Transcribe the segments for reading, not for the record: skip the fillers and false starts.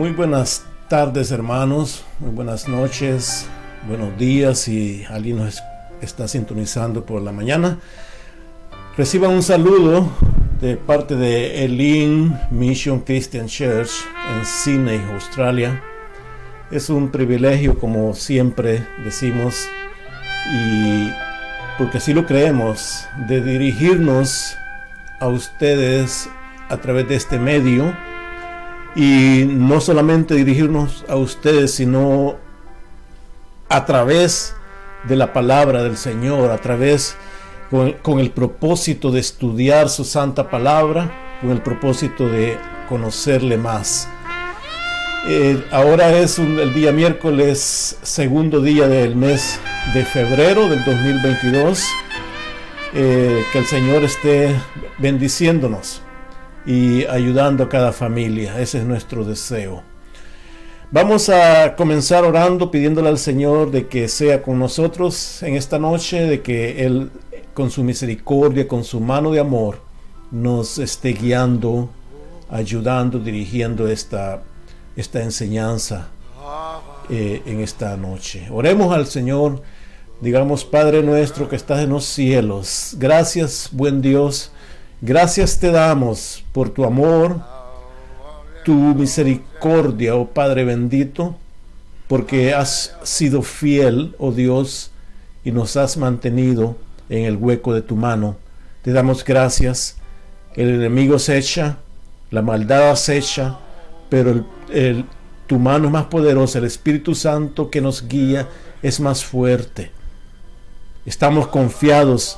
Muy buenas tardes, hermanos, muy buenas noches, buenos días si alguien nos está sintonizando por la mañana. Reciban un saludo de parte de Elim Mission Christian Church en Sydney, Australia. Es un privilegio, como siempre decimos, y porque así lo creemos, de dirigirnos a ustedes a través de este medio. Y no solamente dirigirnos a ustedes, sino a través de la palabra del Señor, a través con el propósito de estudiar su santa palabra, con el propósito de conocerle más. Ahora es el día miércoles, segundo día del mes de febrero del 2022. Que el Señor esté bendiciéndonos y ayudando a cada familia. Ese es nuestro deseo. Vamos a comenzar orando, pidiéndole al Señor de que sea con nosotros en esta noche, de que Él con su misericordia, con su mano de amor, nos esté guiando, ayudando, dirigiendo esta enseñanza en esta noche. Oremos al Señor, digamos: Padre nuestro que estás en los cielos, gracias, buen Dios. Gracias te damos por tu amor, tu misericordia, oh Padre bendito, porque has sido fiel, oh Dios, y nos has mantenido en el hueco de tu mano. Te damos gracias. El enemigo acecha, la maldad acecha, pero tu mano es más poderosa, el Espíritu Santo que nos guía es más fuerte. Estamos confiados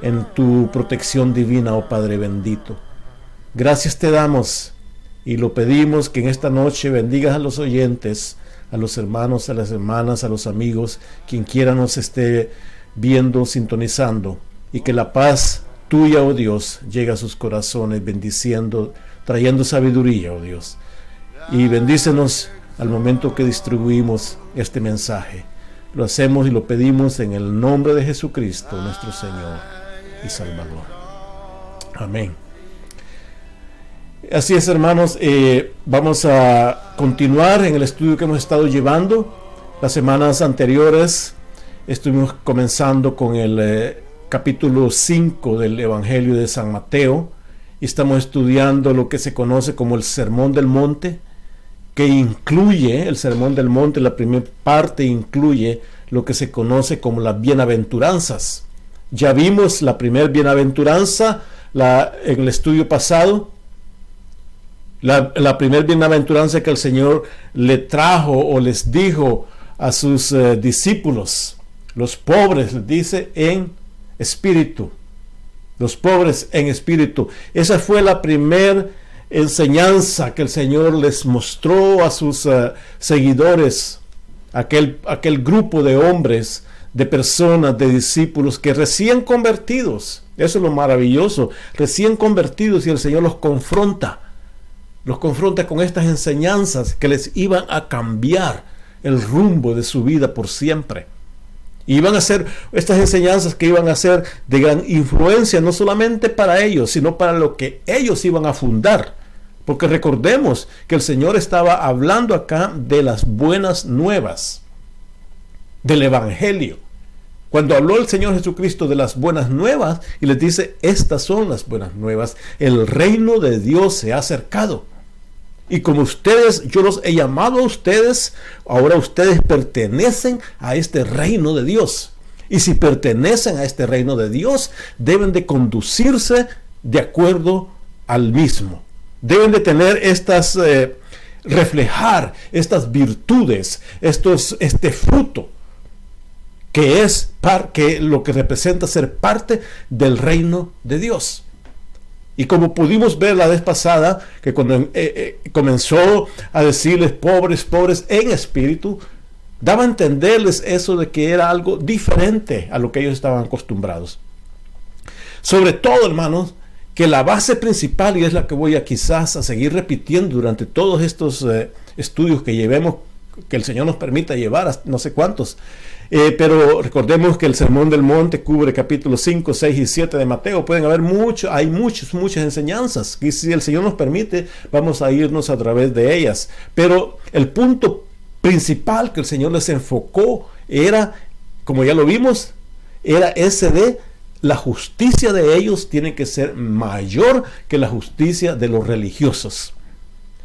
en tu protección divina, oh Padre bendito. Gracias te damos y lo pedimos que en esta noche bendigas a los oyentes, a los hermanos, a las hermanas, a los amigos, quien quiera nos esté viendo, sintonizando, y que la paz tuya, oh Dios, llegue a sus corazones, bendiciendo, trayendo sabiduría, oh Dios. Y bendícenos al momento que distribuimos este mensaje. Lo hacemos y lo pedimos en el nombre de Jesucristo, nuestro Señor y Salvador. Amén. Así es, hermanos, vamos a continuar en el estudio que hemos estado llevando. Las semanas anteriores estuvimos comenzando con el capítulo 5 del Evangelio de San Mateo, y estamos estudiando lo que se conoce como el Sermón del Monte, que incluye el Sermón del Monte. La primera parte incluye lo que se conoce como las bienaventuranzas. Ya vimos la primera bienaventuranza en el estudio pasado. La primera bienaventuranza que el Señor le trajo o les dijo a sus discípulos: los pobres, les dice, en espíritu. Los pobres en espíritu. Esa fue la primera enseñanza que el Señor les mostró a sus seguidores, aquel grupo de hombres, de personas, de discípulos que recién convertidos. Eso es lo maravilloso, recién convertidos, y el Señor los confronta con estas enseñanzas que les iban a cambiar el rumbo de su vida por siempre. Y iban a ser estas enseñanzas que iban a ser de gran influencia, no solamente para ellos, sino para lo que ellos iban a fundar. Porque recordemos que el Señor estaba hablando acá de las buenas nuevas, del Evangelio. Cuando habló el Señor Jesucristo de las buenas nuevas, y les dice: estas son las buenas nuevas, el reino de Dios se ha acercado. Y como ustedes, yo los he llamado a ustedes, ahora ustedes pertenecen a este reino de Dios. Y si pertenecen a este reino de Dios, deben de conducirse de acuerdo al mismo. Deben de tener reflejar estas virtudes, este fruto, que es lo que representa ser parte del reino de Dios. Y como pudimos ver la vez pasada, que cuando comenzó a decirles pobres, pobres en espíritu, daba a entenderles eso de que era algo diferente a lo que ellos estaban acostumbrados. Sobre todo, hermanos, que la base principal, y es la que voy a quizás a seguir repitiendo durante todos estos estudios que llevemos, que el Señor nos permita llevar, no sé cuántos, Pero recordemos que el Sermón del Monte cubre capítulos 5, 6 y 7 de Mateo. Pueden haber hay muchas enseñanzas. Y si el Señor nos permite, vamos a irnos a través de ellas. Pero el punto principal que el Señor les enfocó era, como ya lo vimos, era ese de la justicia de ellos tiene que ser mayor que la justicia de los religiosos.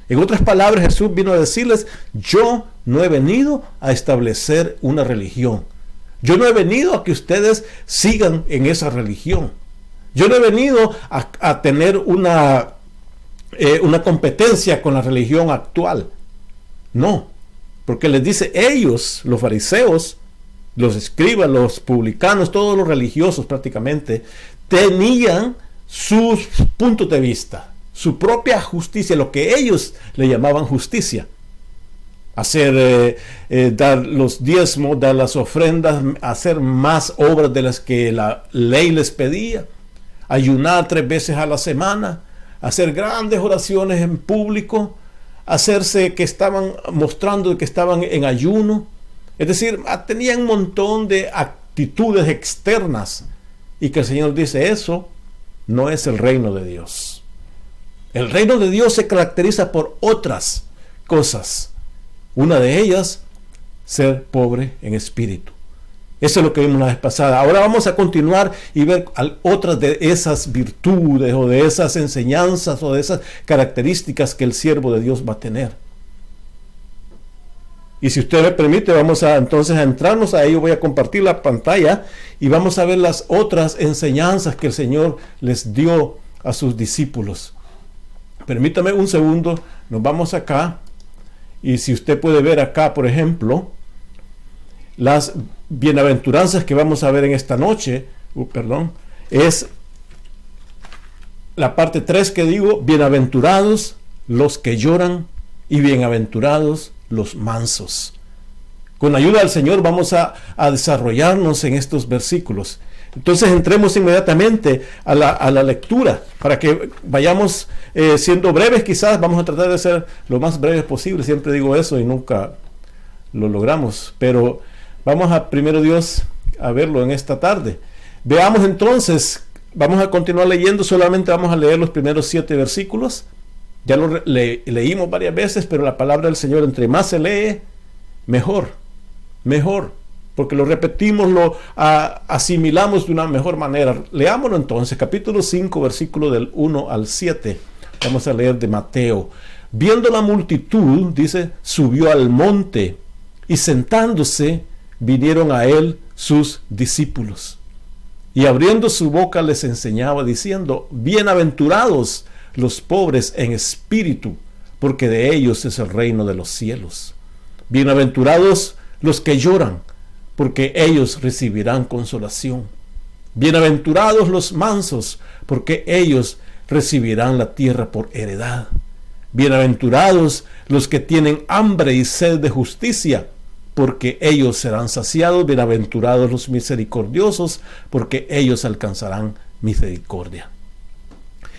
En otras palabras, Jesús vino a decirles: yo no he venido a establecer una religión. Yo no he venido a que ustedes sigan en esa religión. Yo no he venido a tener una competencia con la religión actual. No, porque les dice, ellos, los fariseos, los escribas, los publicanos, todos los religiosos prácticamente, tenían sus puntos de vista, su propia justicia, lo que ellos le llamaban justicia. Dar los diezmos, dar las ofrendas, hacer más obras de las que la ley les pedía, ayunar 3 veces a la semana, hacer grandes oraciones en público, hacerse que estaban mostrando que estaban en ayuno. Es decir, tenían un montón de actitudes externas, y que el Señor dice: eso no es el reino de Dios. El reino de Dios se caracteriza por otras cosas. Una de ellas, ser pobre en espíritu. Eso es lo que vimos la vez pasada. Ahora vamos a continuar y ver otras de esas virtudes o de esas enseñanzas o de esas características que el siervo de Dios va a tener. Y si usted me permite, vamos entonces a entrarnos a ello. Voy a compartir la pantalla y vamos a ver las otras enseñanzas que el Señor les dio a sus discípulos. Permítame un segundo, nos vamos acá. Y si usted puede ver acá, por ejemplo, las bienaventuranzas que vamos a ver en esta noche, es la parte 3 que digo: bienaventurados los que lloran y bienaventurados los mansos. Con la ayuda del Señor vamos a desarrollarnos en estos versículos. Entonces entremos inmediatamente a la lectura, para que vayamos siendo breves. Quizás vamos a tratar de ser lo más breves posible. Siempre digo eso y nunca lo logramos, pero vamos primero Dios a verlo en esta tarde. Veamos entonces, vamos a continuar leyendo. Solamente vamos a leer los primeros 7 versículos. Ya lo leímos varias veces, pero la palabra del Señor, entre más se lee, mejor, porque lo repetimos, lo asimilamos de una mejor manera. Leámoslo entonces, capítulo 5, versículo del 1 al 7. Vamos a leer de Mateo. Viendo la multitud, dice, subió al monte, y sentándose, vinieron a él sus discípulos. Y abriendo su boca les enseñaba, diciendo: bienaventurados los pobres en espíritu, porque de ellos es el reino de los cielos. Bienaventurados los que lloran, porque ellos recibirán consolación. Bienaventurados los mansos, porque ellos recibirán la tierra por heredad. Bienaventurados los que tienen hambre y sed de justicia, porque ellos serán saciados. Bienaventurados los misericordiosos, porque ellos alcanzarán misericordia.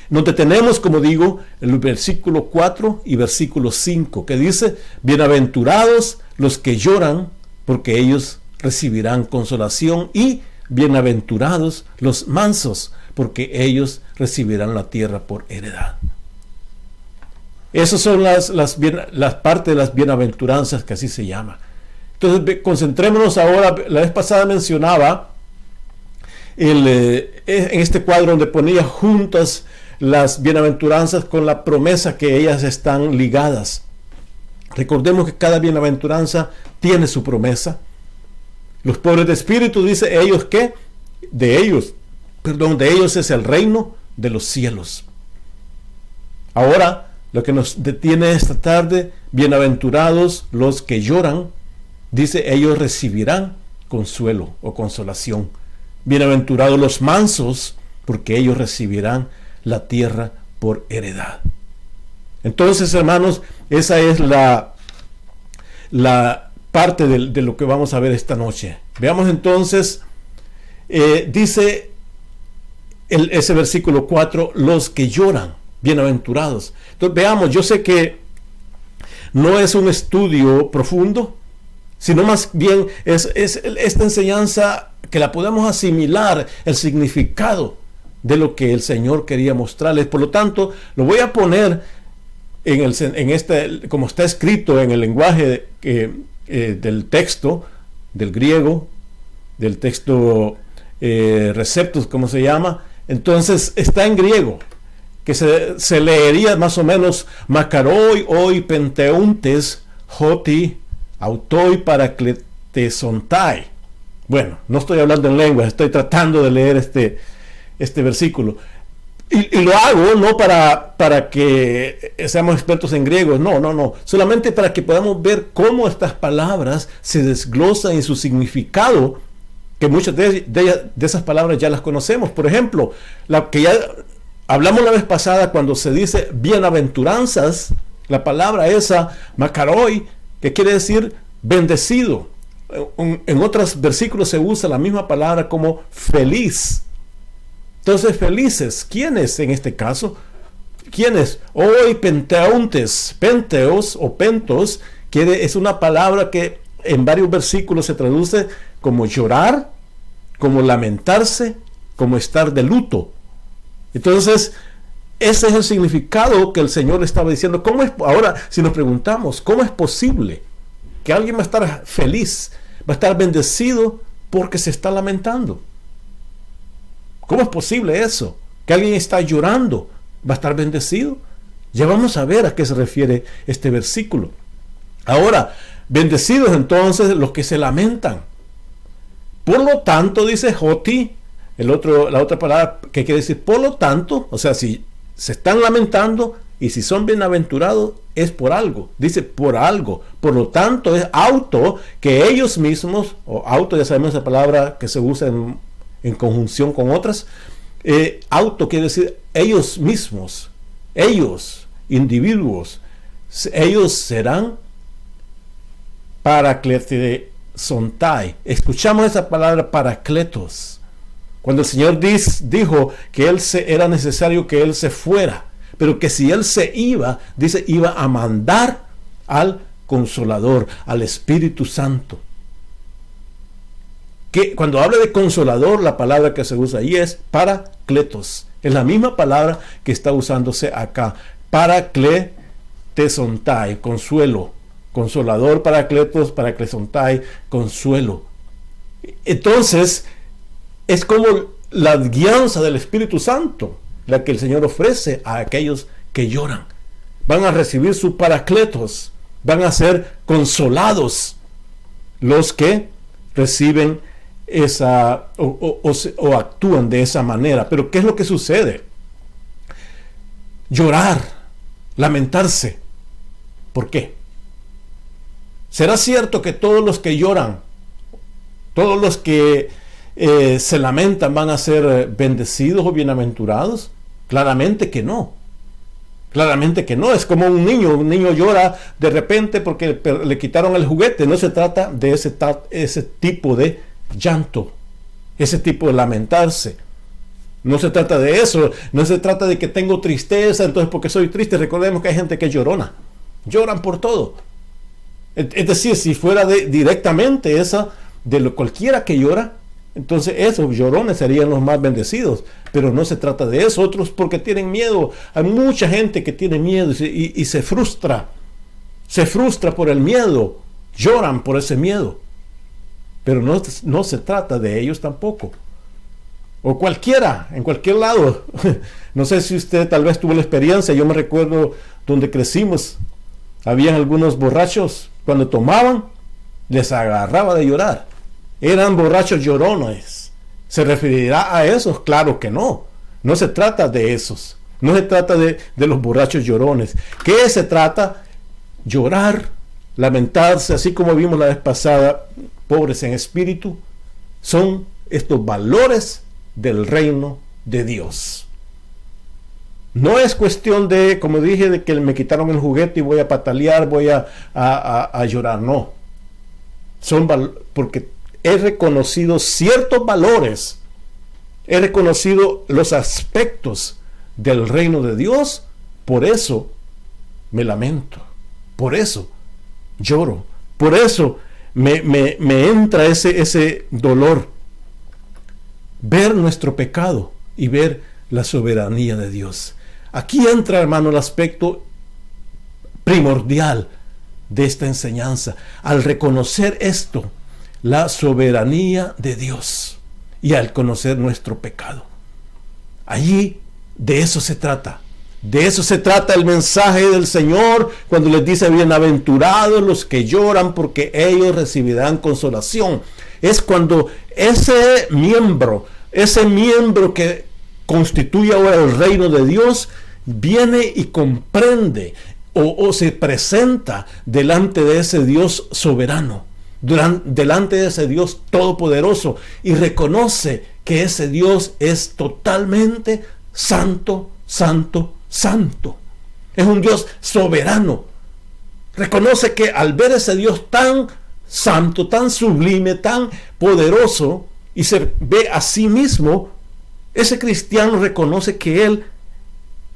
Nos detenemos, como digo, en el versículo 4 y versículo 5, que dice: bienaventurados los que lloran, porque ellos recibirán consolación, y bienaventurados los mansos, porque ellos recibirán la tierra por heredad. Esas son las partes de las bienaventuranzas, que así se llama. Entonces, concentrémonos ahora. La vez pasada mencionaba en este cuadro donde ponía juntas las bienaventuranzas con la promesa, que ellas están ligadas. Recordemos que cada bienaventuranza tiene su promesa. Los pobres de espíritu, dice, ellos que de ellos es el reino de los cielos. Ahora, lo que nos detiene esta tarde: bienaventurados los que lloran, dice, ellos recibirán consuelo o consolación. Bienaventurados los mansos, porque ellos recibirán la tierra por heredad. Entonces, hermanos, esa es la parte de lo que vamos a ver esta noche. Veamos entonces, dice ese versículo 4, los que lloran, bienaventurados. Entonces, veamos, yo sé que no es un estudio profundo, sino más bien es esta enseñanza que la podemos asimilar, el significado de lo que el Señor quería mostrarles. Por lo tanto, lo voy a poner como está escrito en el lenguaje del texto, del griego, del texto Receptus, como se llama. Entonces está en griego, que se leería más o menos makaroi, oi, penteuntes, hoti, autoi, paracletesontai. Bueno, no estoy hablando en lengua, estoy tratando de leer este versículo. Y lo hago no para que seamos expertos en griego, no, solamente para que podamos ver cómo estas palabras se desglosan en su significado, que muchas de esas palabras ya las conocemos. Por ejemplo, la que ya hablamos la vez pasada, cuando se dice bienaventuranzas, la palabra esa, makaroi, que quiere decir bendecido. En otros versículos se usa la misma palabra como feliz. Entonces, felices, ¿quiénes en este caso? ¿Quiénes? Hoy penteuntes, penteos o pentos, es una palabra que en varios versículos se traduce como llorar, como lamentarse, como estar de luto. Entonces, ese es el significado que el Señor estaba diciendo. Ahora, si nos preguntamos, ¿cómo es posible que alguien va a estar feliz, va a estar bendecido porque se está lamentando? ¿Cómo es posible eso? Que alguien está llorando, va a estar bendecido. Ya vamos a ver a qué se refiere este versículo. Ahora, bendecidos entonces los que se lamentan. Por lo tanto, dice Joti, la otra palabra que quiere decir por lo tanto, o sea, si se están lamentando y si son bienaventurados, es por algo. Dice por algo. Por lo tanto, es auto que ellos mismos, o auto, ya sabemos esa palabra que se usa en conjunción con otras. Auto quiere decir ellos mismos, ellos, individuos, ellos serán paracletesontai. Escuchamos esa palabra paracletos. Cuando el Señor dijo que era necesario que Él se fuera, pero que si Él se iba, dice, iba a mandar al Consolador, al Espíritu Santo. Que cuando habla de consolador, la palabra que se usa ahí es paracletos. Es la misma palabra que está usándose acá. Paracletesontai, consuelo. Consolador, paracletos, paracletesontai, consuelo. Entonces, es como la guianza del Espíritu Santo, la que el Señor ofrece a aquellos que lloran. Van a recibir su paracletos, van a ser consolados los que reciben o actúan de esa manera. Pero ¿qué es lo que sucede? Llorar, lamentarse. ¿Por qué? ¿Será cierto que todos los que lloran, todos los que se lamentan van a ser bendecidos o bienaventurados? Claramente que no. Claramente que no. Es como un niño llora de repente porque le quitaron el juguete. No se trata de ese tipo de llanto, ese tipo de lamentarse. No se trata de eso. No se trata de que tengo tristeza, entonces porque soy triste. Recordemos que hay gente que lloran por todo. Es decir, si fuera directamente esa de cualquiera que llora, entonces esos llorones serían los más bendecidos. Pero no se trata de eso. Otros porque tienen miedo. Hay mucha gente que tiene miedo y se frustra. Se frustra por el miedo. Lloran por ese miedo. Pero no se trata de ellos tampoco. O cualquiera, en cualquier lado. No sé si usted tal vez tuvo la experiencia. Yo me recuerdo donde crecimos. Habían algunos borrachos. Cuando tomaban, les agarraba de llorar. Eran borrachos llorones. ¿Se referirá a esos? Claro que no. No se trata de esos. No se trata de los borrachos llorones. ¿Qué se trata? Llorar, lamentarse, así como vimos la vez pasada, pobres en espíritu. Son estos valores del reino de Dios. No es cuestión de, como dije, de que me quitaron el juguete y voy a patalear, voy a llorar. No. Porque he reconocido ciertos valores, he reconocido los aspectos del reino de Dios, por eso me lamento, por eso lloro, por eso me entra ese dolor. Ver nuestro pecado y ver la soberanía de Dios. Aquí entra, hermano, el aspecto primordial de esta enseñanza. Al reconocer esto, la soberanía de Dios, y al conocer nuestro pecado. Allí, de eso se trata. De eso se trata el mensaje del Señor cuando les dice: bienaventurados los que lloran, porque ellos recibirán consolación. Es cuando ese miembro que constituye ahora el reino de Dios, viene y comprende o se presenta delante de ese Dios soberano, delante de ese Dios todopoderoso, y reconoce que ese Dios es totalmente santo, santo, santo. Es un Dios soberano. Reconoce que al ver ese Dios tan santo, tan sublime, tan poderoso, y se ve a sí mismo, ese cristiano reconoce que él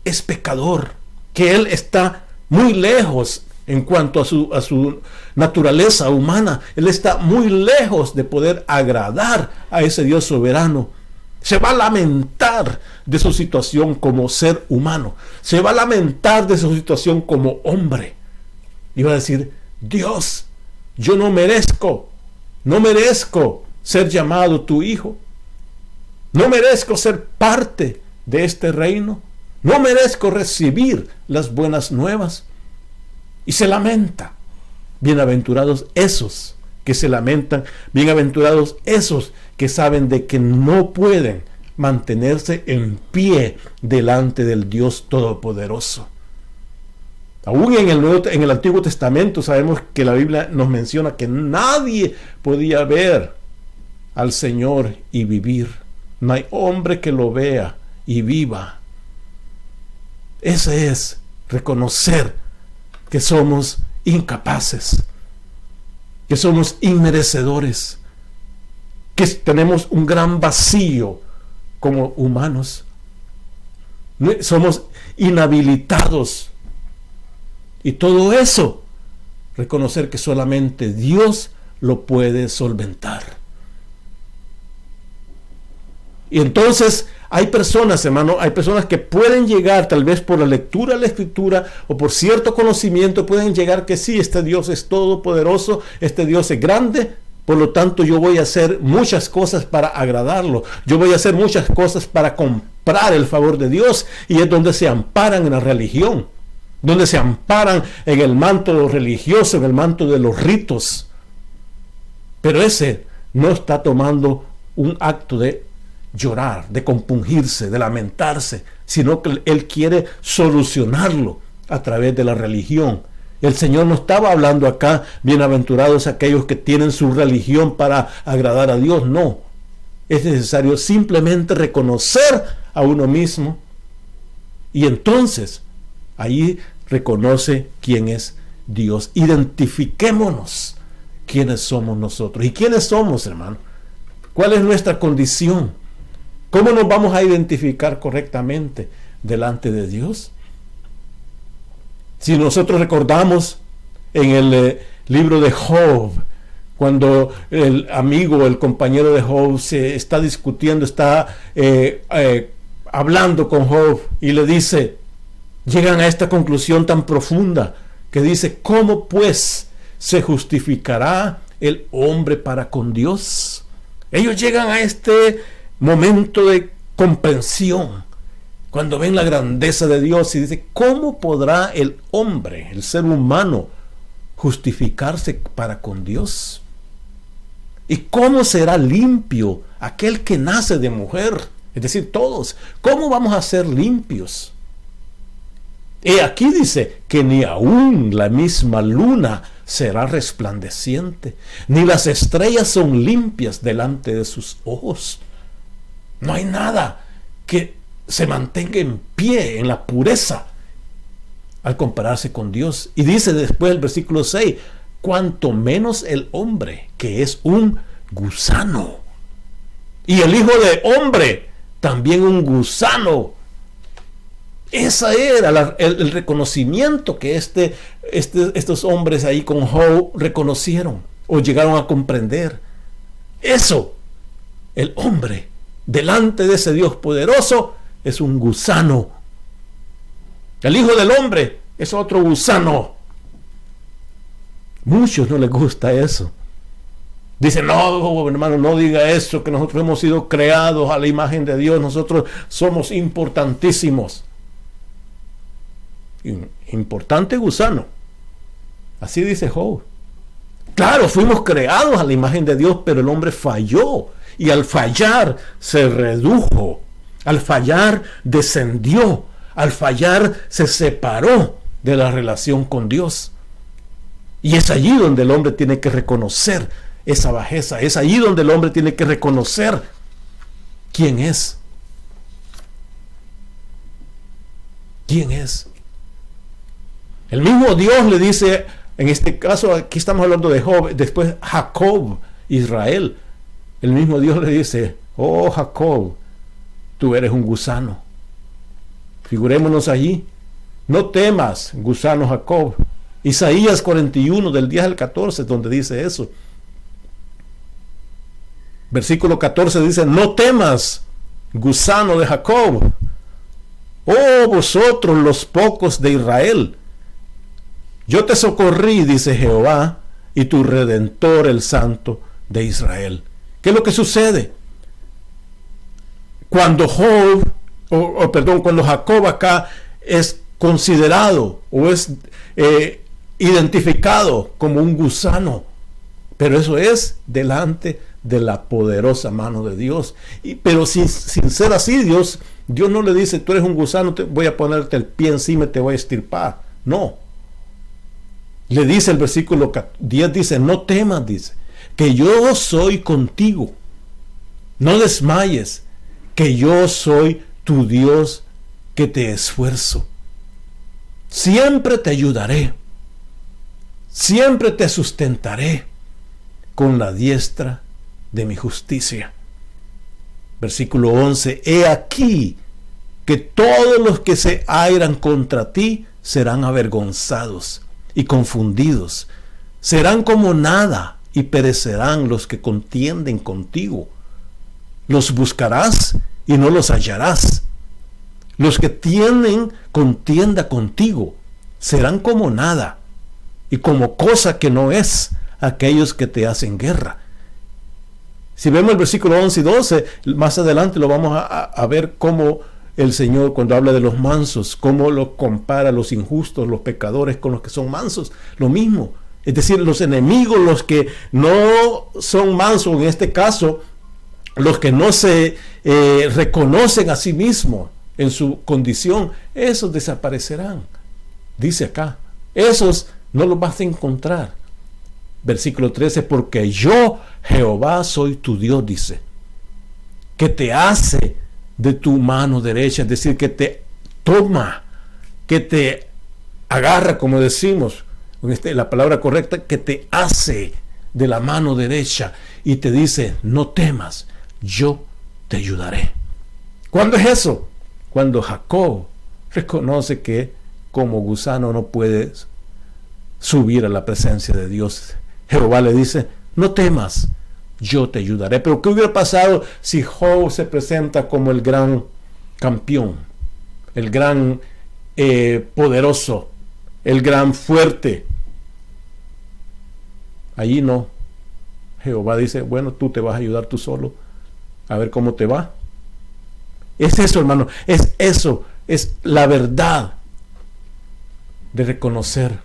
es pecador, que él está muy lejos en cuanto a su naturaleza humana. Él está muy lejos de poder agradar a ese Dios soberano. Se va a lamentar de su situación como ser humano. Se va a lamentar de su situación como hombre. Y va a decir: Dios, yo no merezco ser llamado tu hijo. No merezco ser parte de este reino. No merezco recibir las buenas nuevas. Y se lamenta. Bienaventurados esos que se lamentan. Bienaventurados esos que saben de que no pueden mantenerse en pie delante del Dios Todopoderoso. Aún en el Antiguo Testamento sabemos que la Biblia nos menciona que nadie podía ver al Señor y vivir. No hay hombre que lo vea y viva. Ese es reconocer que somos incapaces, que somos inmerecedores, que tenemos un gran vacío como humanos. Somos inhabilitados. Y todo eso, reconocer que solamente Dios lo puede solventar. Y entonces hay personas, hermano, que pueden llegar, tal vez por la lectura de la Escritura o por cierto conocimiento, pueden llegar que sí, este Dios es todopoderoso, este Dios es grande, por lo tanto yo voy a hacer muchas cosas para agradarlo, yo voy a hacer muchas cosas para comprar el favor de Dios, y es donde se amparan en la religión, donde se amparan en el manto religioso, en el manto de los ritos. Pero ese no está tomando un acto de llorar, de compungirse, de lamentarse, sino que él quiere solucionarlo a través de la religión. El Señor no estaba hablando acá: bienaventurados aquellos que tienen su religión para agradar a Dios. No, es necesario simplemente reconocer a uno mismo, y entonces ahí reconoce quién es Dios. Identifiquémonos quiénes somos nosotros. ¿Y quiénes somos, hermano? ¿Cuál es nuestra condición? ¿Cómo nos vamos a identificar correctamente delante de Dios? Si nosotros recordamos en el libro de Job, cuando el amigo, el compañero de Job se está discutiendo, está hablando con Job, y le dice, llegan a esta conclusión tan profunda que dice: ¿cómo pues se justificará el hombre para con Dios? Ellos llegan a este momento de comprensión cuando ven la grandeza de Dios y dice: ¿cómo podrá el hombre, el ser humano, justificarse para con Dios? ¿Y cómo será limpio aquel que nace de mujer? Es decir, todos. ¿Cómo vamos a ser limpios? Y aquí dice que ni aún la misma luna será resplandeciente, ni las estrellas son limpias delante de sus ojos. No hay nada que se mantenga en pie en la pureza al compararse con Dios. Y dice después el versículo 6: cuanto menos el hombre, que es un gusano, y el hijo de hombre también un gusano. Ese era el reconocimiento que estos hombres ahí con Job reconocieron. o llegaron a comprender. Eso, el hombre, delante de ese Dios poderoso, es un gusano. El Hijo del Hombre es otro gusano. Muchos no les gusta eso. Dicen, no, hermano, no diga eso, que nosotros hemos sido creados a la imagen de Dios, nosotros somos importantísimos. Importante gusano. Así dice Job. Claro, fuimos creados a la imagen de Dios, pero el hombre falló. Y al fallar se redujo. Al fallar descendió. Al fallar se separó de la relación con Dios. Y es allí donde el hombre tiene que reconocer esa bajeza. Es allí donde el hombre tiene que reconocer quién es. ¿Quién es? El mismo Dios le dice, en este caso, aquí estamos hablando de Job, después Jacob, Israel. El mismo Dios le dice, oh Jacob, tú eres un gusano. Figurémonos allí. No temas, gusano Jacob. Isaías 41, del 10 al 14, donde dice eso. Versículo 14 dice, no temas, gusano de Jacob. Oh vosotros los pocos de Israel. Yo te socorrí, dice Jehová, y tu Redentor, el Santo de Israel. ¿Qué es lo que sucede? Cuando cuando Jacob acá es considerado o es identificado como un gusano, pero eso es delante de la poderosa mano de Dios. Pero sin ser así, Dios no le dice, tú eres un gusano, voy a ponerte el pie encima y te voy a estirpar. No. Le dice el versículo 10, dice, no temas, dice, que yo soy contigo. No desmayes, que yo soy tu Dios que te esfuerzo. Siempre te ayudaré. Siempre te sustentaré con la diestra de mi justicia. Versículo 11, he aquí que todos los que se airan contra ti serán avergonzados y confundidos. Serán como nada y perecerán los que contienden contigo. Los buscarás y no los hallarás. Los que tienen contienda contigo serán como nada y como cosa que no es aquellos que te hacen guerra. Si vemos el versículo 11 y 12, más adelante lo vamos a ver cómo el Señor, cuando habla de los mansos, cómo lo compara los injustos, los pecadores con los que son mansos. Lo mismo. Es decir, los enemigos, los que no son mansos, en este caso, los que no se reconocen a sí mismos en su condición, esos desaparecerán. Dice acá, esos no los vas a encontrar. Versículo 13, porque yo, Jehová, soy tu Dios, dice, que te hace de tu mano derecha, es decir, que te toma, que te agarra, como decimos, la palabra correcta, que te hace de la mano derecha y te dice, no temas, yo te ayudaré. ¿Cuándo es eso? Cuando Jacob reconoce que como gusano no puede subir a la presencia de Dios. Jehová le dice, no temas, yo te ayudaré. Pero ¿qué hubiera pasado si Job se presenta como el gran campeón, el gran poderoso, el gran fuerte? Allí no. Jehová dice, bueno, tú te vas a ayudar tú solo, a ver cómo te va. Es eso, hermano, es eso, es la verdad de reconocer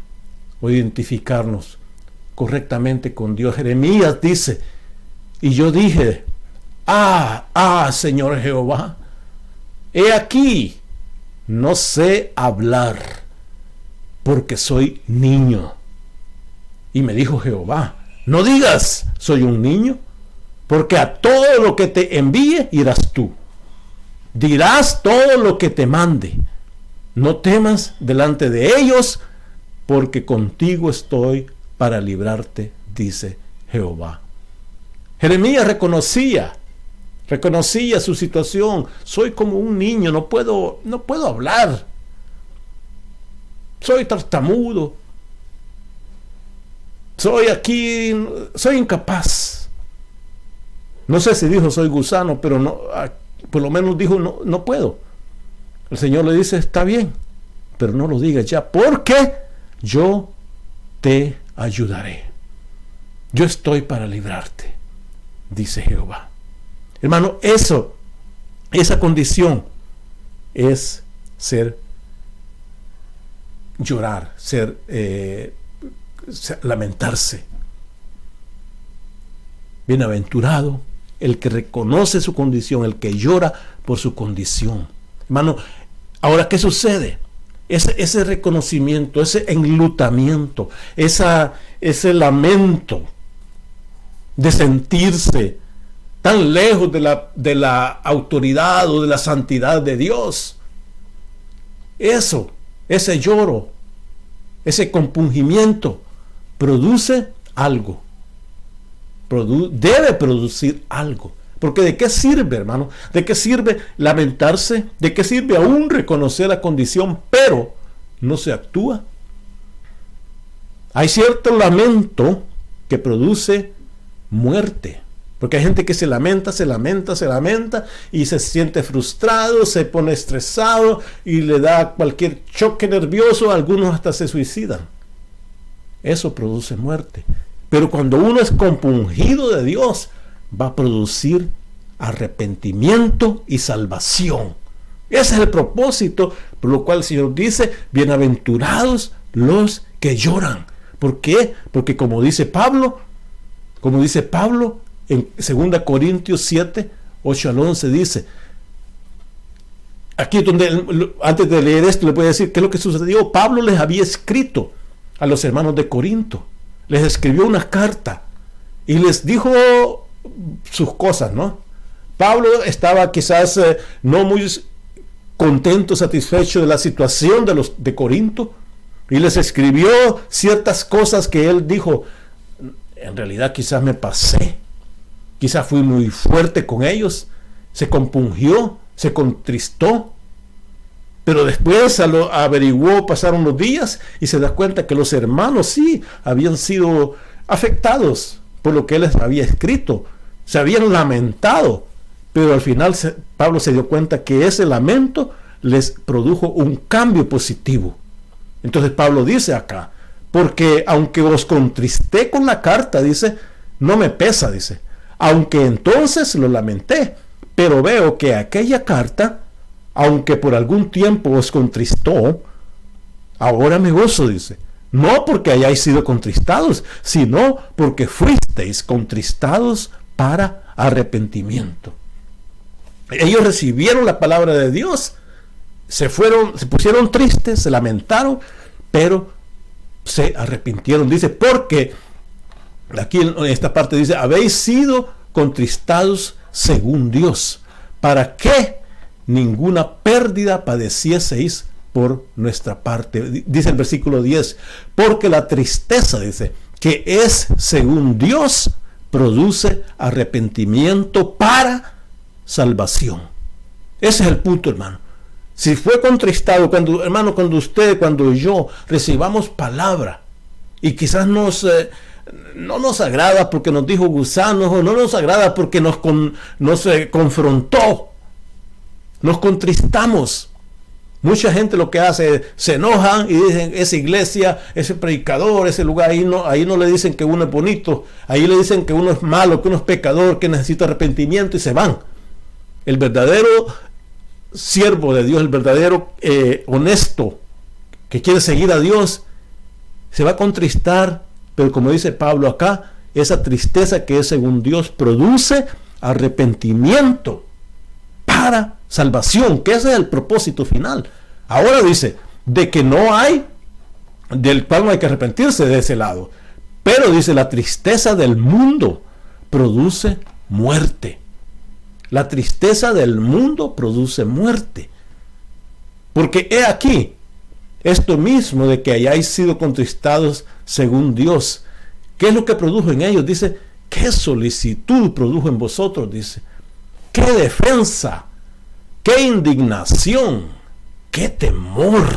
o identificarnos correctamente con Dios. Jeremías dice, y yo dije, Señor Jehová, he aquí, no sé hablar, porque soy niño. Y me dijo Jehová, no digas, soy un niño, porque a todo lo que te envíe irás tú. Dirás todo lo que te mande. No temas delante de ellos, porque contigo estoy para librarte, dice Jehová. Jeremías reconocía su situación. Soy como un niño, no puedo hablar. Soy tartamudo. soy incapaz. No sé si dijo soy gusano, pero no, por lo menos dijo no puedo. El Señor le dice, está bien, pero no lo digas ya, porque yo te ayudaré. Yo estoy para librarte, dice Jehová. Hermano, esa condición es llorar, lamentarse. Bienaventurado el que reconoce su condición, el que llora por su condición. Hermano, ahora, ¿qué sucede? Ese reconocimiento, ese enlutamiento, ese lamento de sentirse tan lejos de la autoridad o de la santidad de Dios. Ese lloro, ese compungimiento, produce algo. Debe producir algo. Porque ¿de qué sirve, hermano? ¿De qué sirve lamentarse? ¿De qué sirve aún reconocer la condición, pero no se actúa? Hay cierto lamento que produce muerte. Porque hay gente que se lamenta y se siente frustrado, se pone estresado y le da cualquier choque nervioso, algunos hasta se suicidan. Eso produce muerte. Pero cuando uno es compungido de Dios, va a producir arrepentimiento y salvación. Ese es el propósito por lo cual el Señor dice, bienaventurados los que lloran. ¿Por qué? Porque como dice Pablo en 2 Corintios 7, 8 al 11 dice, aquí donde, antes de leer esto, le voy a decir qué es lo que sucedió. Pablo les había escrito a los hermanos de Corinto, les escribió una carta y les dijo sus cosas, ¿no? Pablo estaba quizás no muy contento, satisfecho de la situación de Corinto, y les escribió ciertas cosas que él dijo, en realidad quizás me pasé, quizás fui muy fuerte con ellos, se compungió, se contristó, pero después averiguó, pasaron los días y se da cuenta que los hermanos sí habían sido afectados por lo que él les había escrito, se habían lamentado, pero al final Pablo se dio cuenta que ese lamento les produjo un cambio positivo. Entonces Pablo dice acá, porque aunque os contristé con la carta, dice, no me pesa, dice, aunque entonces lo lamenté, pero veo que aquella carta, aunque por algún tiempo os contristó, ahora me gozo, dice, no porque hayáis sido contristados, sino porque fuisteis contristados para arrepentimiento. Ellos recibieron la palabra de Dios, se pusieron tristes, se lamentaron, pero se arrepintieron. Dice, porque aquí en esta parte dice, habéis sido contristados según Dios, para que ninguna pérdida padecieseis por nuestra parte. Dice el versículo 10, porque la tristeza, dice, que es según Dios, produce arrepentimiento para salvación. Ese es el punto, hermano. Si fue contristado, cuando usted, cuando yo recibamos palabra y quizás no nos agrada porque nos dijo gusanos, o no nos agrada porque nos confrontó, nos contristamos. Mucha gente lo que hace, se enojan y dicen, esa iglesia, ese predicador, ese lugar, ahí no le dicen que uno es bonito, ahí le dicen que uno es malo, que uno es pecador, que necesita arrepentimiento, y se van. El verdadero siervo de Dios, el verdadero honesto, que quiere seguir a Dios, se va a contristar, pero como dice Pablo acá, esa tristeza que es según Dios produce arrepentimiento para salvación, que ese es el propósito final. Ahora dice, de que no hay, del cual no hay que arrepentirse de ese lado, pero dice, la tristeza del mundo produce muerte. La tristeza del mundo produce muerte. Porque he aquí, esto mismo de que hayáis sido contristados según Dios, ¿qué es lo que produjo en ellos? Dice, ¿qué solicitud produjo en vosotros? Dice, ¿qué defensa? ¿Qué indignación? ¿Qué temor?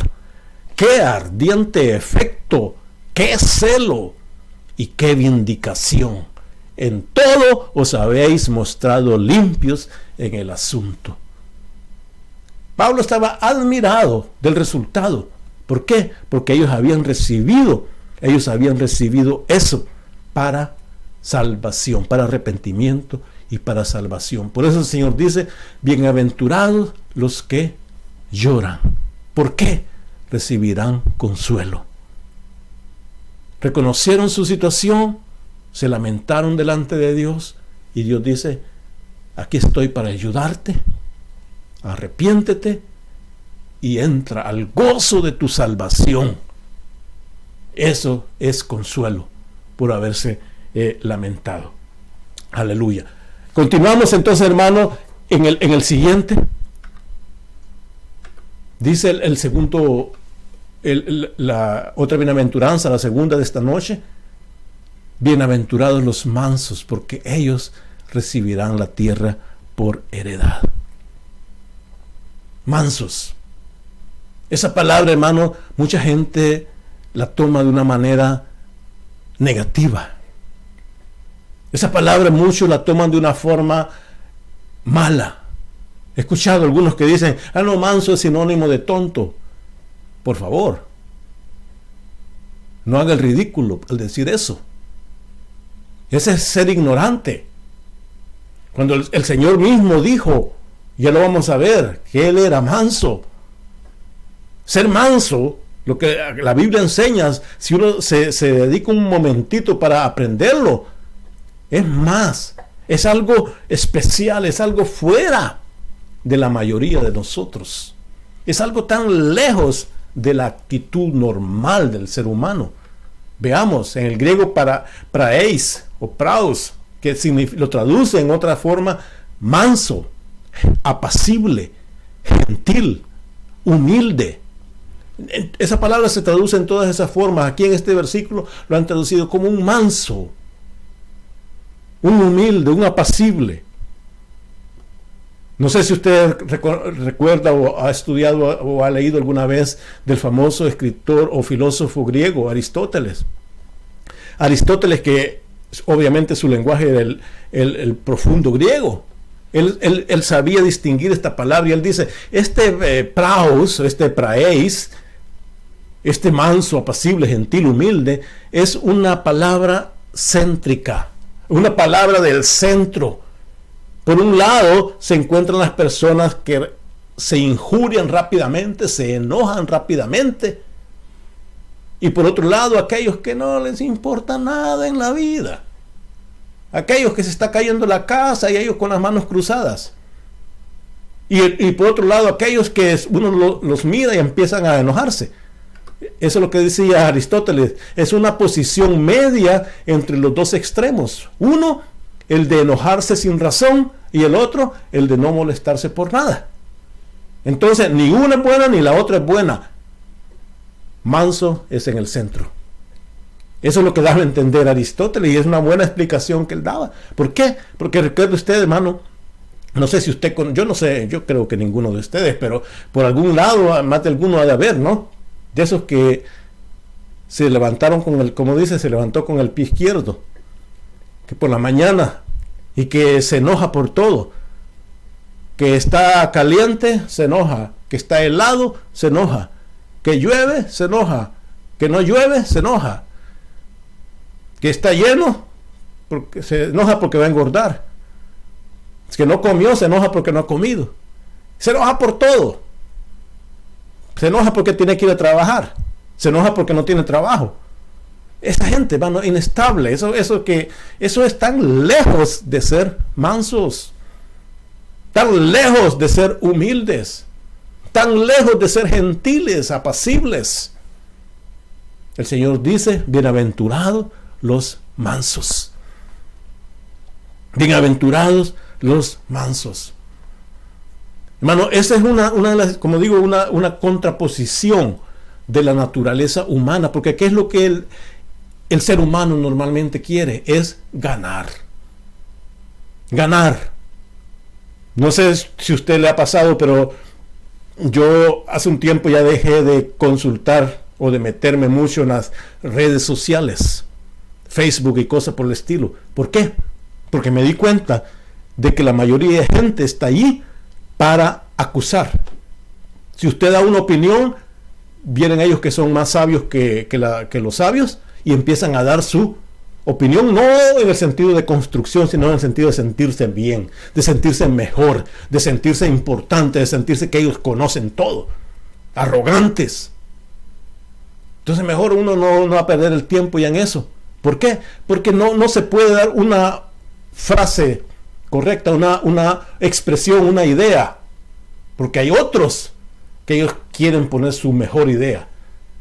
¿Qué ardiente efecto? ¿Qué celo? y qué vindicación. En todo os habéis mostrado limpios en el asunto. Pablo estaba admirado del resultado. ¿Por qué? Porque ellos habían recibido eso para salvación, para arrepentimiento y para salvación. Por eso el Señor dice, bienaventurados los que lloran. ¿Por qué? Recibirán consuelo. Reconocieron su situación, se lamentaron delante de Dios y Dios dice, aquí estoy para ayudarte, arrepiéntete y entra al gozo de tu salvación. Eso es consuelo por haberse lamentado. Aleluya. Continuamos entonces, hermano, en el siguiente. Dice el segundo, la otra bienaventuranza, la segunda de esta noche. Bienaventurados los mansos, porque ellos recibirán la tierra por heredad. Mansos. Esa palabra, hermano, mucha gente la toma de una manera negativa. Esa palabra muchos la toman de una forma mala. He escuchado algunos que dicen, no, manso es sinónimo de tonto. Por favor, no haga el ridículo al decir eso. Ese es ser ignorante. Cuando el Señor mismo dijo, ya lo vamos a ver, que Él era manso. Ser manso, lo que la Biblia enseña, si uno se dedica un momentito para aprenderlo, es más, es algo especial, es algo fuera de la mayoría de nosotros. Es algo tan lejos de la actitud normal del ser humano. Veamos, en el griego praeis o praus, que lo traduce en otra forma, manso, apacible, gentil, humilde. Esa palabra se traduce en todas esas formas. Aquí en este versículo lo han traducido como un manso, un humilde, un apacible. No sé si usted recuerda o ha estudiado o ha leído alguna vez del famoso escritor o filósofo griego Aristóteles. Aristóteles, que obviamente su lenguaje era el profundo griego. Él sabía distinguir esta palabra y él dice, praus, praeis, este manso, apacible, gentil, humilde, es una palabra céntrica, una palabra del centro. Por un lado se encuentran las personas que se injurian rápidamente, se enojan rápidamente. Y por otro lado, aquellos que no les importa nada en la vida. Aquellos que se está cayendo la casa y ellos con las manos cruzadas. Y por otro lado, aquellos que uno los mira y empiezan a enojarse. Eso es lo que decía Aristóteles. Es una posición media entre los dos extremos. Uno, el de enojarse sin razón, y el otro, el de no molestarse por nada. Entonces, ni una es buena ni la otra es buena. Manso es en el centro. Eso es lo que daba a entender Aristóteles y es una buena explicación que él daba. ¿Por qué? Porque recuerde usted, hermano, no sé si usted, yo no sé, yo creo que ninguno de ustedes, pero por algún lado, más de alguno ha de haber, ¿no? De esos que se levantaron como dice, se levantó con el pie izquierdo, que por la mañana, y que se enoja por todo, que está caliente, se enoja, que está helado, se enoja, que llueve, se enoja, que no llueve, se enoja, que está lleno, porque se enoja porque va a engordar, que no comió, se enoja porque no ha comido, se enoja por todo, se enoja porque tiene que ir a trabajar, se enoja porque no tiene trabajo. Esa gente, hermano, inestable, eso es tan lejos de ser mansos, tan lejos de ser humildes, tan lejos de ser gentiles, apacibles. El Señor dice, bienaventurados los mansos. Bienaventurados los mansos. Hermano, esa es una de las, como digo, una contraposición de la naturaleza humana, porque ¿qué es lo que el ser humano normalmente quiere? Es ganar. Ganar. No sé si a usted le ha pasado, pero yo hace un tiempo ya dejé de consultar o de meterme mucho en las redes sociales. Facebook y cosas por el estilo. ¿Por qué? Porque me di cuenta de que la mayoría de gente está ahí para acusar. Si usted da una opinión, vienen ellos que son más sabios que los sabios y empiezan a dar su opinión, no en el sentido de construcción, sino en el sentido de sentirse bien, de sentirse mejor, de sentirse importante, de sentirse que ellos conocen todo. Arrogantes. Entonces mejor uno no va a perder el tiempo ya en eso. ¿Por qué? Porque no se puede dar una frase correcta, una expresión, una idea. Porque hay otros que ellos quieren poner su mejor idea.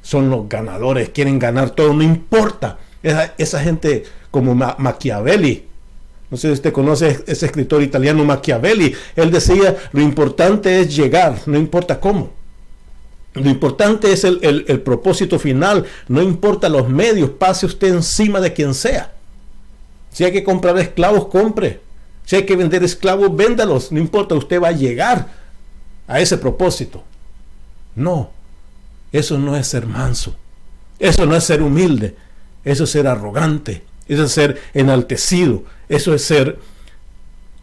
Son los ganadores, quieren ganar todo, no importa. Esa gente como Machiavelli, no sé si usted conoce ese escritor italiano Machiavelli, él decía, lo importante es llegar, no importa cómo. Lo importante es el propósito final, no importa los medios, pase usted encima de quien sea. Si hay que comprar esclavos, compre. Si hay que vender esclavos, véndalos, no importa, usted va a llegar a ese propósito. No, eso no es ser manso, eso no es ser humilde, eso es ser arrogante, eso es ser enaltecido, eso es ser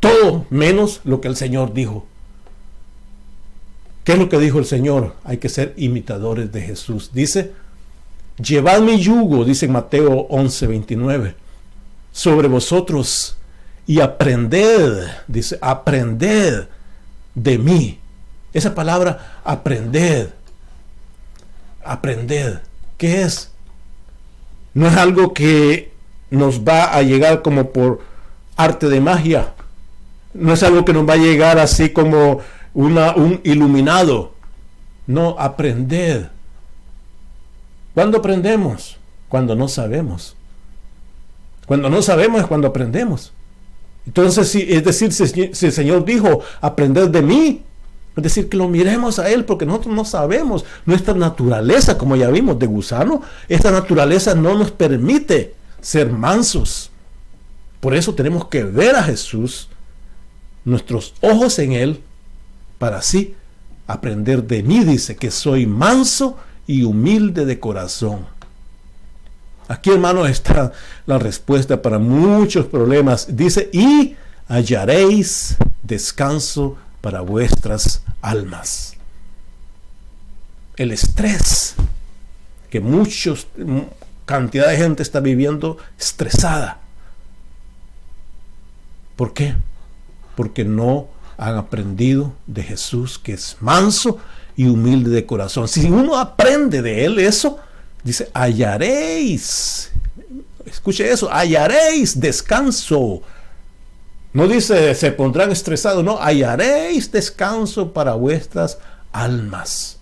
todo menos lo que el Señor dijo. ¿Qué es lo que dijo el Señor? Hay que ser imitadores de Jesús. Dice, llevad mi yugo, dice en Mateo 11:29, sobre vosotros y aprended, dice, aprended de mí. Esa palabra, aprended, ¿qué es? No es algo que nos va a llegar como por arte de magia. No es algo que nos va a llegar así como un iluminado. No, aprended. ¿Cuándo aprendemos? Cuando no sabemos. Cuando no sabemos es cuando aprendemos. Entonces, es decir, si el Señor dijo, aprended de mí, es decir, que lo miremos a Él, porque nosotros no sabemos. Nuestra naturaleza, como ya vimos, de gusano, esta naturaleza no nos permite ser mansos. Por eso tenemos que ver a Jesús, nuestros ojos en Él, para así aprender de mí, dice, que soy manso y humilde de corazón. Aquí, hermanos, está la respuesta para muchos problemas. Dice, y hallaréis descanso para vuestras almas. El estrés que cantidad de gente está viviendo estresada. ¿Por qué? Porque no han aprendido de Jesús, que es manso y humilde de corazón. Si uno aprende de Él eso, dice, hallaréis, escuche eso, hallaréis descanso. No dice, se pondrán estresados, no, hallaréis descanso para vuestras almas.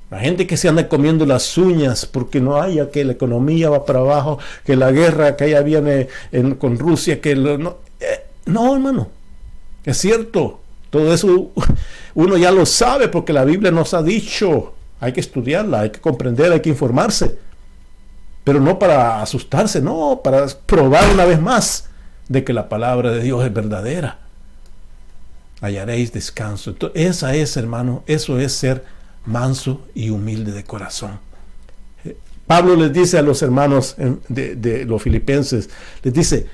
La gente que se anda comiendo las uñas porque no haya, que la economía va para abajo, que la guerra que ya viene con Rusia, no, hermano. Es cierto, todo eso uno ya lo sabe porque la Biblia nos ha dicho. Hay que estudiarla, hay que comprender, hay que informarse. Pero no para asustarse, no, para probar una vez más de que la palabra de Dios es verdadera. Hallaréis descanso. Entonces, esa es, hermano, eso es ser manso y humilde de corazón. Pablo les dice a los hermanos de los filipenses, les dice,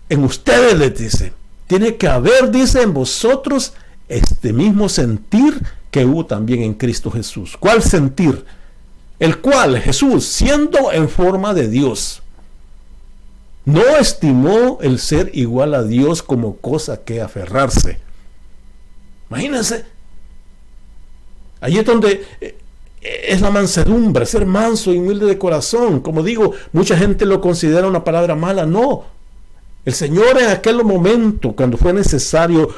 en ustedes les dice, tiene que haber, dice, en vosotros este mismo sentir que hubo también en Cristo Jesús. ¿Cuál sentir? El cual Jesús, siendo en forma de Dios, no estimó el ser igual a Dios como cosa que aferrarse. Imagínense. Ahí es donde es la mansedumbre, ser manso y humilde de corazón. Como digo, mucha gente lo considera una palabra mala. No. El Señor en aquel momento, cuando fue necesario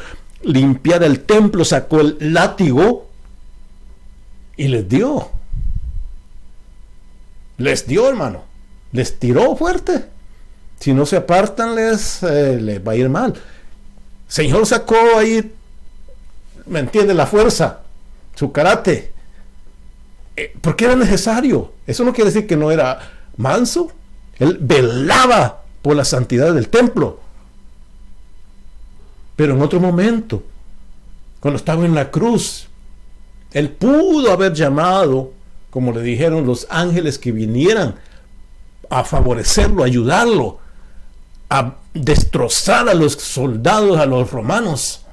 limpiar el templo, sacó el látigo y les dio. Les dio, hermano. Les tiró fuerte. Si no se apartan, les va a ir mal. El Señor sacó ahí, ¿me entiende? La fuerza, su karate. Porque era necesario. Eso no quiere decir que no era manso. Él velaba por la santidad del templo. Pero en otro momento, cuando estaba en la cruz, Él pudo haber llamado, como le dijeron los ángeles, que vinieran a favorecerlo, a ayudarlo, a destrozar a los soldados, a los romanos.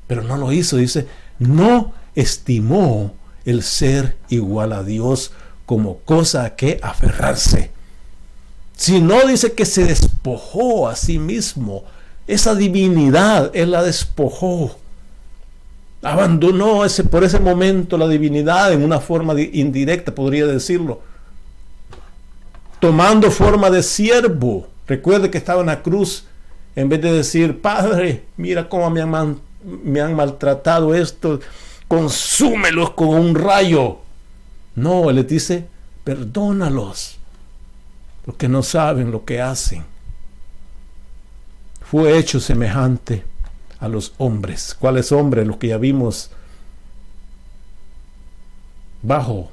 Pero no lo hizo, dice, no estimó el ser igual a Dios como cosa a que aferrarse. Sino dice que se despojó a sí mismo. Esa divinidad, él la despojó. Abandonó por ese momento la divinidad en una forma indirecta, podría decirlo. Tomando forma de siervo. Recuerde que estaba en la cruz. En vez de decir, Padre, mira cómo me han maltratado esto, consúmelos con un rayo. No, él les dice, perdónalos, porque no saben lo que hacen. Fue hecho semejante a los hombres. ¿Cuáles hombres? Los que ya vimos. Bajo.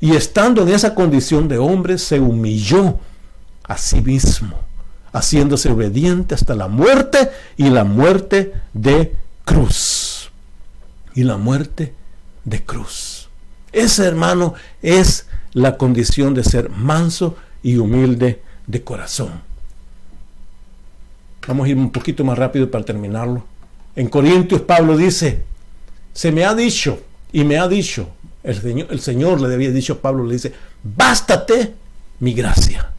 Y estando en esa condición de hombre, se humilló a sí mismo, haciéndose obediente hasta la muerte, y la muerte de cruz. Y la muerte de cruz. Ese, hermano, es la condición de ser manso y humilde de corazón. Vamos a ir un poquito más rápido para terminarlo. En Corintios, Pablo dice, se me ha dicho, y me ha dicho, el Señor le había dicho a Pablo, le dice, bástate mi gracia.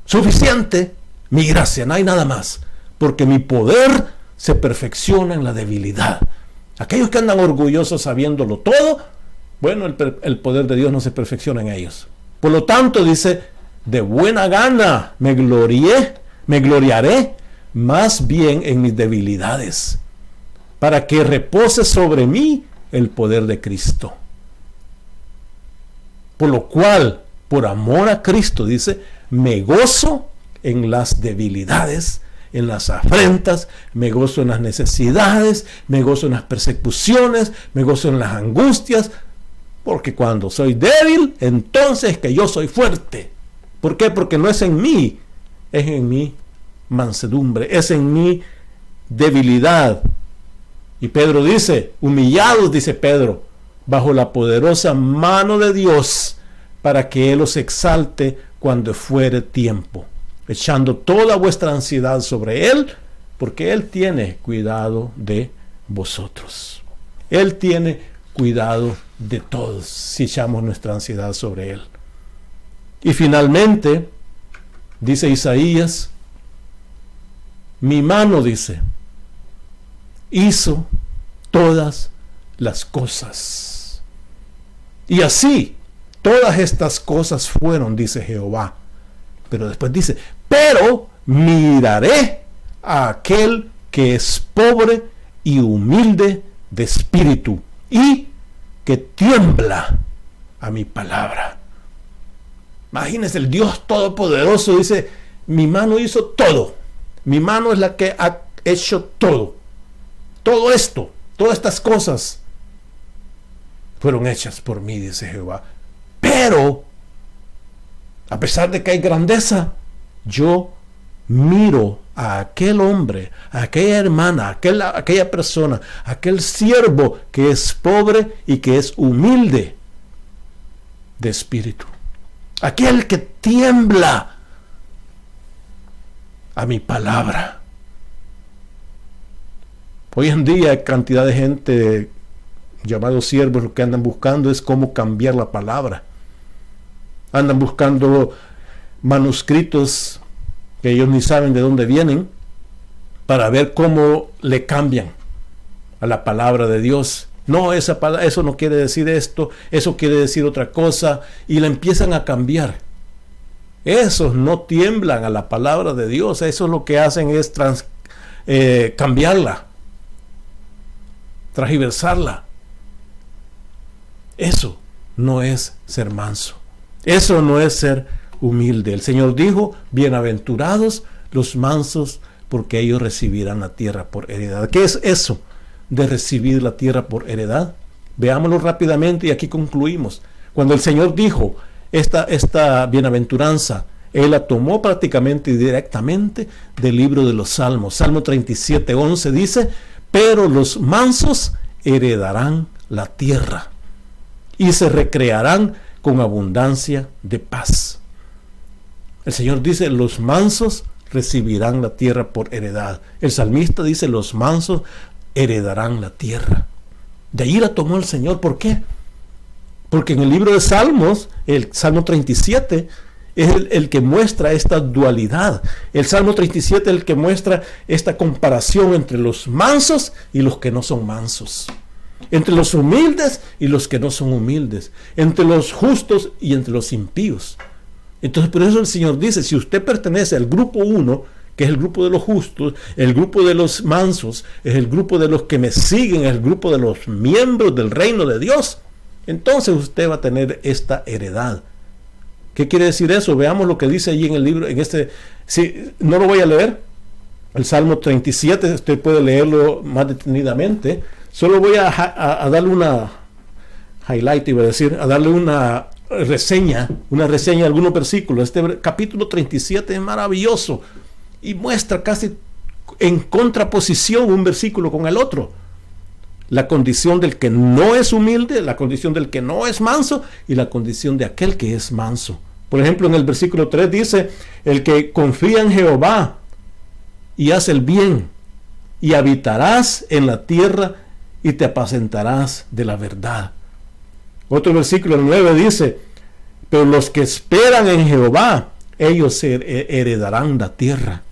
Suficiente mi gracia, no hay nada más, porque mi poder se perfecciona en la debilidad. Aquellos que andan orgullosos sabiéndolo todo, bueno, el poder de Dios no se perfecciona en ellos. Por lo tanto, dice, de buena gana me gloriaré más bien en mis debilidades, para que repose sobre mí el poder de Cristo. Por lo cual, por amor a Cristo, dice, me gozo en las debilidades, en las afrentas, me gozo en las necesidades, me gozo en las persecuciones, me gozo en las angustias, porque cuando soy débil, entonces que yo soy fuerte. ¿Por qué? Porque no es en mí, es en mi mansedumbre, es en mi debilidad. Y Pedro dice, humillados, dice Pedro, bajo la poderosa mano de Dios, para que Él os exalte cuando fuere tiempo, echando toda vuestra ansiedad sobre Él, porque Él tiene cuidado de vosotros. Él tiene cuidado de todos si echamos nuestra ansiedad sobre Él. Y finalmente, dice Isaías, mi mano, dice, hizo todas las cosas. Y así, todas estas cosas fueron, dice Jehová. Pero después dice, pero miraré a aquel que es pobre y humilde de espíritu, y que tiembla a mi palabra. Imagínense, el Dios Todopoderoso dice, mi mano hizo todo. Mi mano es la que ha hecho todo. Todo esto, todas estas cosas fueron hechas por mí, dice Jehová. Pero, a pesar de que hay grandeza, yo miro a aquel hombre, a aquella hermana, a aquella persona, a aquel siervo que es pobre y que es humilde de espíritu. Aquel que tiembla a mi palabra. Hoy en día hay cantidad de gente llamados siervos, lo que andan buscando es cómo cambiar la palabra. Andan buscando manuscritos que ellos ni saben de dónde vienen, para ver cómo le cambian a la palabra de Dios. No, eso no quiere decir esto, eso quiere decir otra cosa, y la empiezan a cambiar. Esos no tiemblan a la palabra de Dios, eso lo que hacen es cambiarla, transgiversarla. Eso no es ser manso, eso no es ser humilde. El Señor dijo, bienaventurados los mansos, porque ellos recibirán la tierra por heredad. ¿Qué es eso de recibir la tierra por heredad? Veámoslo rápidamente y aquí concluimos. Cuando el Señor dijo esta bienaventuranza, Él la tomó prácticamente y directamente del libro de los Salmos. Salmo 37:11 dice, pero los mansos heredarán la tierra y se recrearán con abundancia de paz. El Señor dice, los mansos recibirán la tierra por heredad. El salmista dice, los mansos heredarán la tierra. De ahí la tomó el Señor. ¿Por qué? Porque en el libro de Salmos, el Salmo 37, es el que muestra esta dualidad. El Salmo 37 es el que muestra esta comparación entre los mansos y los que no son mansos. Entre los humildes y los que no son humildes. Entre los justos y entre los impíos. Entonces por eso el Señor dice, si usted pertenece al grupo 1, que es el grupo de los justos, el grupo de los mansos, es el grupo de los que me siguen, es el grupo de los miembros del reino de Dios, entonces usted va a tener esta heredad. ¿Qué quiere decir eso? Veamos lo que dice allí en el libro, si no lo voy a leer, el Salmo 37, usted puede leerlo más detenidamente, solo voy a darle una highlight, a darle una reseña de algunos versículos. Este capítulo 37 es maravilloso y muestra casi en contraposición un versículo con el otro. La condición del que no es humilde, la condición del que no es manso y la condición de aquel que es manso. Por ejemplo, en el versículo 3 dice, el que confía en Jehová y hace el bien, y habitarás en la tierra y te apacentarás de la verdad. Otro versículo 9 dice, pero los que esperan en Jehová, ellos heredarán la tierra.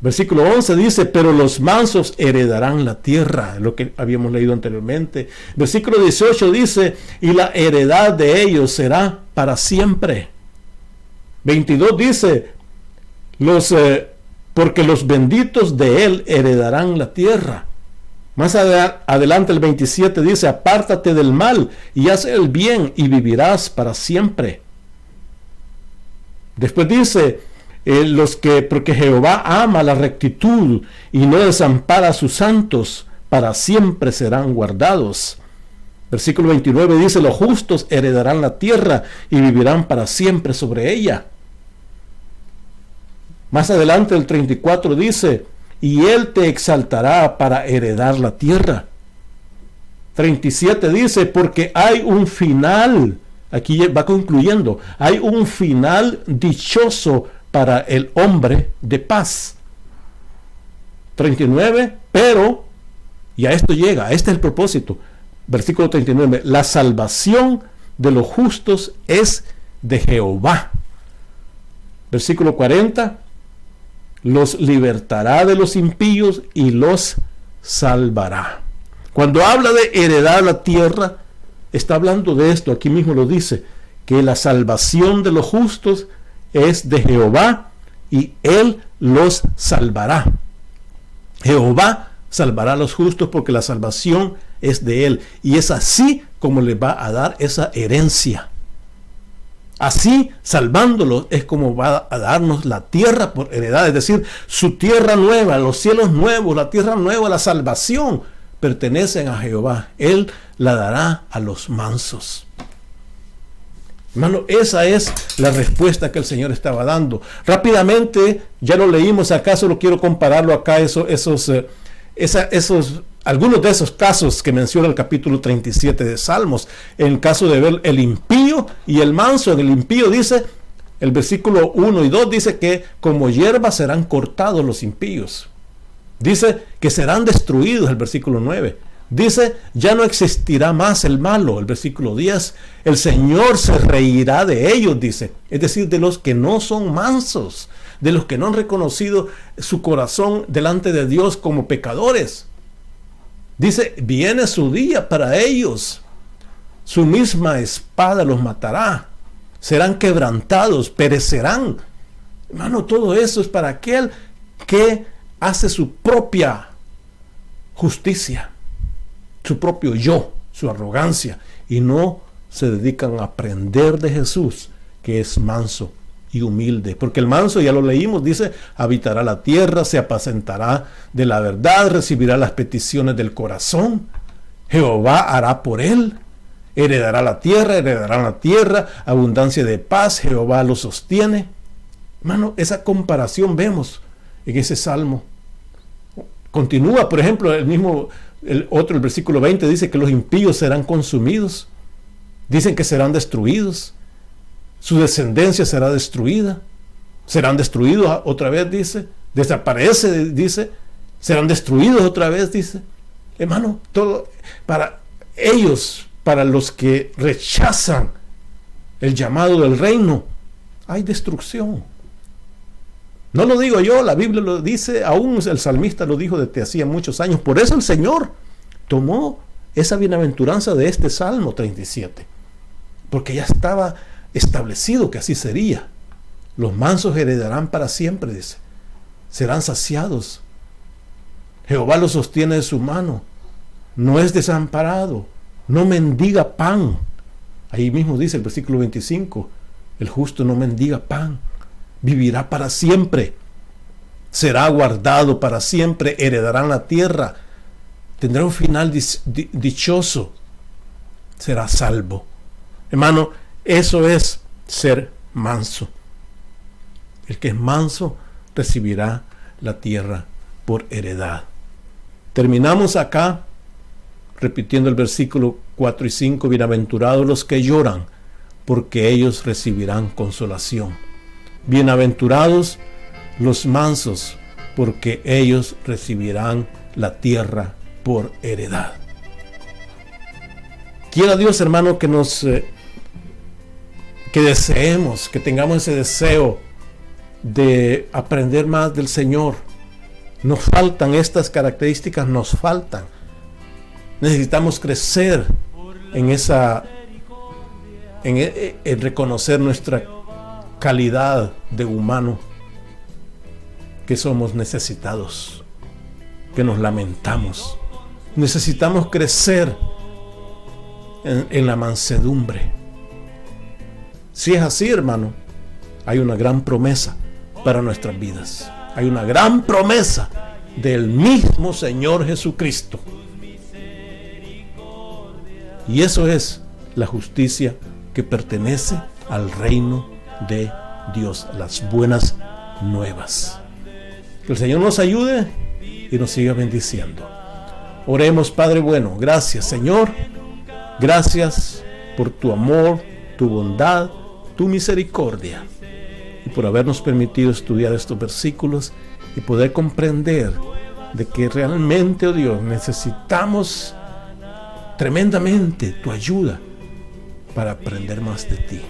Versículo 11 dice, pero los mansos heredarán la tierra, lo que habíamos leído anteriormente. Versículo 18 dice, y la heredad de ellos será para siempre. 22 dice, porque los benditos de él heredarán la tierra. Más adelante el 27 dice, apártate del mal y haz el bien y vivirás para siempre. Después dice, porque Jehová ama la rectitud y no desampara a sus santos, para siempre serán guardados. Versículo 29 dice, los justos heredarán la tierra y vivirán para siempre sobre ella. Más adelante el 34 dice, y él te exaltará para heredar la tierra. 37 dice, porque hay un final, aquí va concluyendo, hay un final dichoso para el hombre de paz. 39, pero, y a esto llega, este es el propósito, versículo 39, la salvación de los justos es de Jehová. Versículo 40, los libertará de los impíos y los salvará. Cuando habla de heredar la tierra, está hablando de esto, aquí mismo lo dice, que la salvación de los justos es de Jehová y él los salvará. Jehová salvará a los justos porque la salvación es de él, y es así como les va a dar esa herencia. Así, salvándolos, es como va a darnos la tierra por heredad, es decir, su tierra nueva, los cielos nuevos, la tierra nueva, la salvación, pertenecen a Jehová. Él la dará a los mansos. Hermano, esa es la respuesta que el Señor estaba dando. Rápidamente, ya lo leímos acá, solo quiero compararlo acá, algunos de esos casos que menciona el capítulo 37 de Salmos. En el caso de ver el impío y el manso, en el impío dice, el versículo 1 y 2 dice que como hierba serán cortados los impíos. Dice que serán destruidos, el versículo 9. Dice, ya no existirá más el malo, el versículo 10. El Señor se reirá de ellos, dice. Es decir, de los que no son mansos, de los que no han reconocido su corazón delante de Dios como pecadores. Dice, viene su día para ellos. Su misma espada los matará. Serán quebrantados, perecerán. Hermano, todo eso es para aquel que hace su propia justicia, su propio yo, su arrogancia, y no se dedican a aprender de Jesús, que es manso y humilde. Porque el manso, ya lo leímos, dice, habitará la tierra, se apacentará de la verdad, recibirá las peticiones del corazón. Jehová hará por él. Heredará la tierra, abundancia de paz, Jehová lo sostiene. Hermano, esa comparación vemos en ese salmo. Continúa, por ejemplo, el versículo 20 dice que los impíos serán consumidos. Dicen que serán destruidos. Su descendencia será destruida. Serán destruidos otra vez, dice. Desaparece, dice. Serán destruidos otra vez, dice. Hermano, todo para ellos, para los que rechazan el llamado del reino, hay destrucción. No lo digo yo, la Biblia lo dice, aún el salmista lo dijo desde hacía muchos años. Por eso el Señor tomó esa bienaventuranza de este Salmo 37, porque ya estaba establecido que así sería. Los mansos heredarán para siempre, dice. Serán saciados. Jehová los sostiene de su mano. No es desamparado. No mendiga pan. Ahí mismo dice el versículo 25. El justo no mendiga pan. Vivirá para siempre. Será guardado para siempre. Heredarán la tierra. Tendrá un final dichoso. Será salvo. Hermano, eso es ser manso. El que es manso recibirá la tierra por heredad. Terminamos acá repitiendo el versículo 4 y 5. Bienaventurados los que lloran, porque ellos recibirán consolación. Bienaventurados los mansos, porque ellos recibirán la tierra por heredad. Quiera Dios, hermano, que deseemos, que tengamos ese deseo de aprender más del Señor. Nos faltan estas características, nos faltan. Necesitamos crecer en reconocer nuestra calidad de humano, que somos necesitados, que nos lamentamos. Necesitamos crecer en la mansedumbre. Si es así, hermano, hay una gran promesa para nuestras vidas. Hay una gran promesa del mismo Señor Jesucristo. Y eso es la justicia que pertenece al reino de Dios, las buenas nuevas. Que el Señor nos ayude y nos siga bendiciendo. Oremos, Padre bueno. Gracias, Señor. Gracias por tu amor, tu bondad, tu misericordia, y por habernos permitido estudiar estos versículos y poder comprender de que realmente, oh Dios, necesitamos tremendamente tu ayuda para aprender más de ti.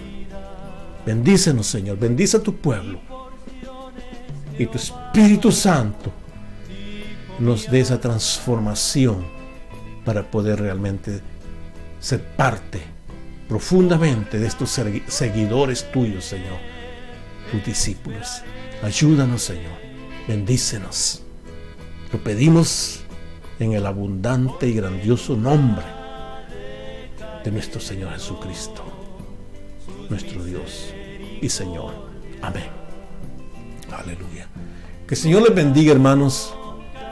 Bendícenos, Señor, bendice a tu pueblo, y tu Espíritu Santo nos dé esa transformación para poder realmente ser parte profundamente de estos seguidores tuyos, Señor, tus discípulos. Ayúdanos, Señor, bendícenos. Lo pedimos en el abundante y grandioso nombre de nuestro Señor Jesucristo, nuestro Dios y Señor. Amén. Aleluya. Que el Señor les bendiga, hermanos,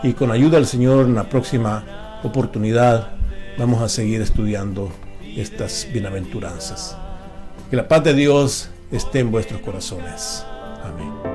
y con ayuda del Señor en la próxima oportunidad vamos a seguir estudiando estas bienaventuranzas. Que la paz de Dios esté en vuestros corazones. Amén.